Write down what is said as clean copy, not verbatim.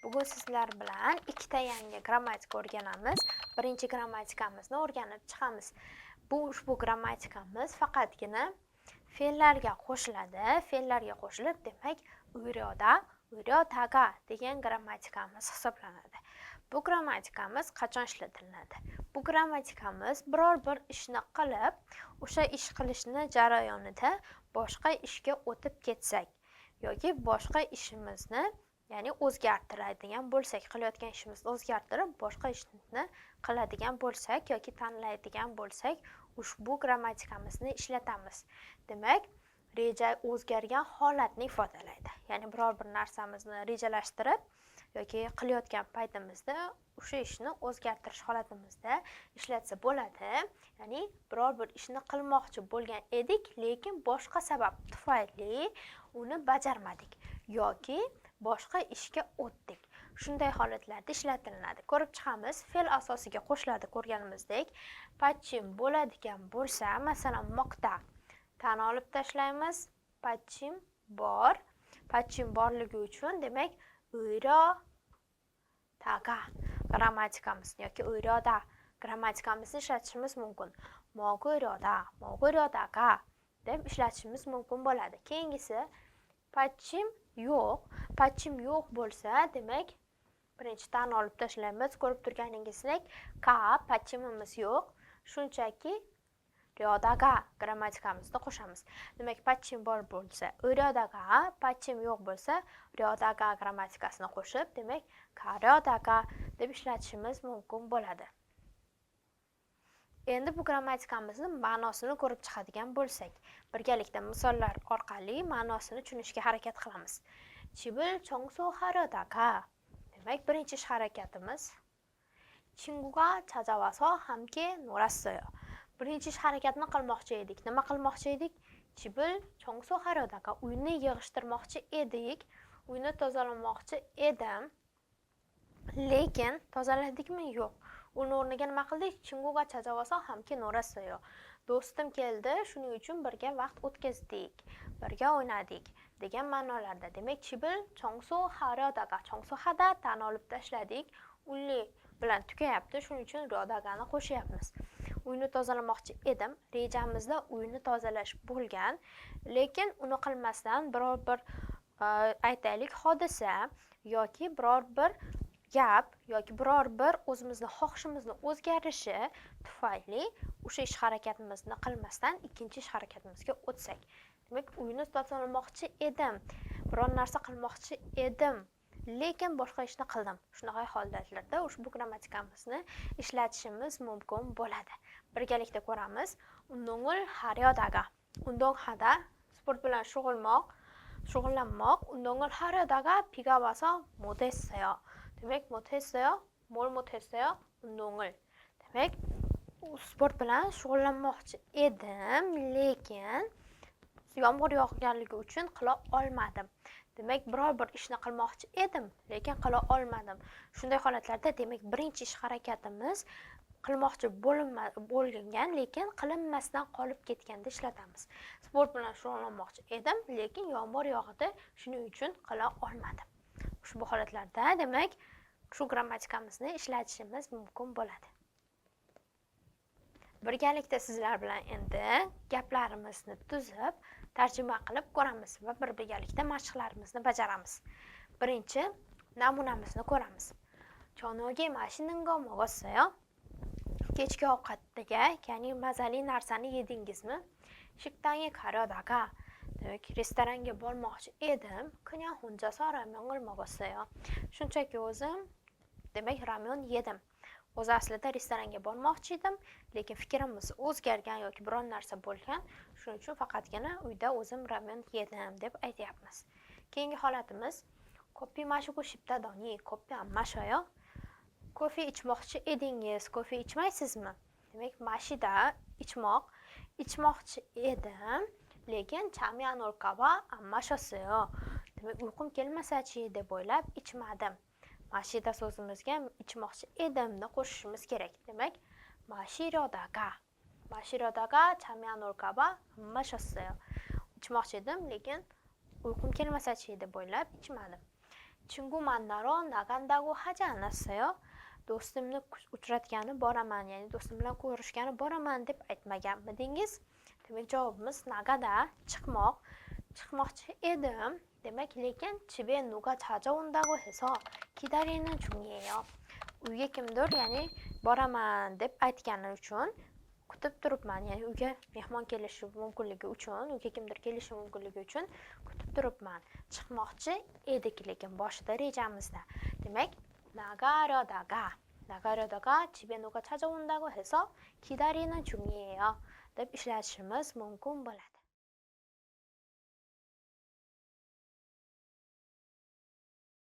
Bugun sizlar bilan ikkita yangi grammatika o'rganamiz. Birinchi grammatikamizni o'rganib chiqamiz. Ushbu grammatikamiz faqatgina fe'llarga qo'shiladi. Fe'llarga qo'shilib, demak, uyroda, uyrodaga degan grammatikamiz hisoblanadi. Bu grammatikamiz qachon ishlatiladi? Bu grammatikamiz biror bir ishni qilib, o'sha ish qilishni jarayonida boshqa ishga o'tib ketsak yoki boshqa ishimizni ya'ni o'zgartiradigan bo'lsak, qilayotgan ishimizni o'zgartirib, boshqa ishni qiladigan bo'lsak yoki tanlaydigan bo'lsak, ushbu grammatikamizni ishlatamiz. Demak, reja o'zgargan holatni ifodalaydi. Ya'ni biror bir narsamizni rejalashtirib yoki qilayotgan paytimizda o'sha ishni o'zgartirish holatimizda ishlatsa bo'ladi. Ya'ni biror bir ishni qilmoqchi bo'lgan edik, lekin boshqa sabab tufayli uni bajarmadik yoki boshqa ishga o'tdik. Shunday holatlarda ishlatiladi. Ko'rib chiqamiz. Fe'l asosiga qo'shiladi ko'rganimizdek. Pachim bo'ladigan bo'lsa, masalan, moqta ta'ni olib tashlaymiz. Pachim bor. Pachim borligi uchun, demak, uyro taga grammatikamizni yoki uyroda grammatikamizni ishlatishimiz mumkin. Mo'g'uyrodaga deb ishlatishimiz mumkin bo'ladi. Keyingisi pachim yo'q. Pachim yo'q bo'lsa, demak, birinchi ta'ni olib tashlaymiz. Ko'rib turganingizdek, pachimimiz yo'q. Shunchaki ryodaga grammatikamizni qo'shamiz. Demak, pachim bor bo'lsa, uyrodaga, pachim yo'q bo'lsa, ryodaga grammatikasini qo'shib, demak, ryodaga deb ishlatishimiz mumkin bo'ladi. Endi bu grammatikamizni ma'nosini ko'rib chiqadigan bo'lsak, birgalikda misollar orqali ma'nosini tushunishga harakat qilamiz. Chibil chongso harodaga. Demak, birinchi ish harakatimiz 친구가 찾아와서 함께 놀았어요. Birinchi ish harakatni qilmoqchi edik. Nima qilmoqchi edik? Chibil chongso harodaga uyni yig'ishtirmoqchi edik. Uyni tozalamoqchi edim. Lekin tozaladikmi? Yo'q. Uni o'rniga nima qildik? 친구가 찾아와서 함께 놀았어요. Do'stim keldi, shuning uchun birga vaqt o'tkazdik, birga o'ynadik degan ma'nolarda. Demak, chibil chongso harodaga, chongso hada ta'ni olib tashladik, unli bilan tugayapti, shuning uchun rodagani qo'shyapmiz. Uyni tozalamoqchi edim. Rejamizda uyni tozalash bo'lgan, lekin uni qilmasdan biror bir aytaylik hodisa yoki biror bir gap yoki biror bir o'zimizni xohishimizni o'zgarishi tufayli o'sha ish harakatimizni qilmasdan ikkinchi ish harakatimizga o'tsak. Demak, uyni tozalamoqchi edim, biror narsa qilmoqchi edim, lekin boshqa ishni qildim. Shunaqa holatlarda ushbu grammatikamizni ishlatishimiz mumkin bo'ladi. Birgalikda ko'ramiz. Undongul haryodaga. Undong hada sport bilan shug'ullanmoq. Undongul haryodaga biga 와서 못했어요. Demak, 못했어요. 뭘 못했어요? 운동을. Demak, sport bilan shug'ullanmoqchi edim, lekin yomg'ir yog'ganligi uchun qila olmadim. Demak, biror bir ishni qilmoqchi edim, lekin qila olmadim. Shunday holatlarda, demak, birinchi ish harakatimiz qilmoqchi bo'lgan, lekin qilinmasdan qolib ketganda ishlatamiz. Sport bilan shug'ullanmoqchi edim, lekin yomg'ir yog'di, shuning uchun qila olmadim. Ushbu holatlarda, demak, shu grammatikamizni ishlatishimiz mumkin bo'ladi. Birgalikda sizlar bilan endi gaplarimizni tuzib, tarjima qilib ko'ramiz va birgalikda mashqlarimizni bajaramiz. Birinchi namunamizni ko'ramiz. 저녁에 맛있는 거 먹었어요? Kechki ovqatdagi, ya'ni mazali narsani yedingizmi? 식당에 가려다가 demak, restoranga bormoqchi edim. 그냥 혼자서 라면을 먹었어요. Shunchaki o'zim, demak, ramen yedim. O'zi aslida restoranga bormoqchi edim, lekin fikrimiz o'zgargan yoki biror narsa bo'lgan, shuning uchun faqatgina uyda o'zim ramen yedim deb aytyapmiz. Keyingi holatimiz kofe 마시고 싶다더니 kofe 안 마셔요? Kofe ichmoqchi edingiz, kofe ichmaysizmi? Demak, mashida ichmoqchi edim, lekin 잠이 안 올까 봐 안 마셨어요. Demak, uyqum kelmasachi deb o'ylab ichmadim. Mashida so'zimizga ichmoqchi edimni qo'shishimiz kerak. Demak, mashirodaga 잠이 안 올까 봐 안 마셨어요. Ichmoqchi edim, lekin uyqum kelmasachi deb o'ylab ichmadim. 친구 만나러 나간다고 하지 않았어요? do'stimni uchratgani boraman, ya'ni do'stim bilan ko'rishgani boraman deb aytmaganmidingiz? Demak, javobimiz nagada, chiqmoq. chiqmoqchi edim. Demak, lekin 집에 누가 찾아온다고 해서 기다리는 중이에요. uyga kimdir, ya'ni boraman deb aytgani uchun kutib turibman, ya'ni uyga mehmon kelishi mumkinligi uchun, uyga kimdir kelishi mumkinligi uchun kutib turibman. Chiqmoqchi edik, lekin boshida rejamizda. Demak, 나가려다가 집에 누가 찾아온다고 해서 기다리는 중이에요 deb ishlatishimiz mumkin bo'ladi.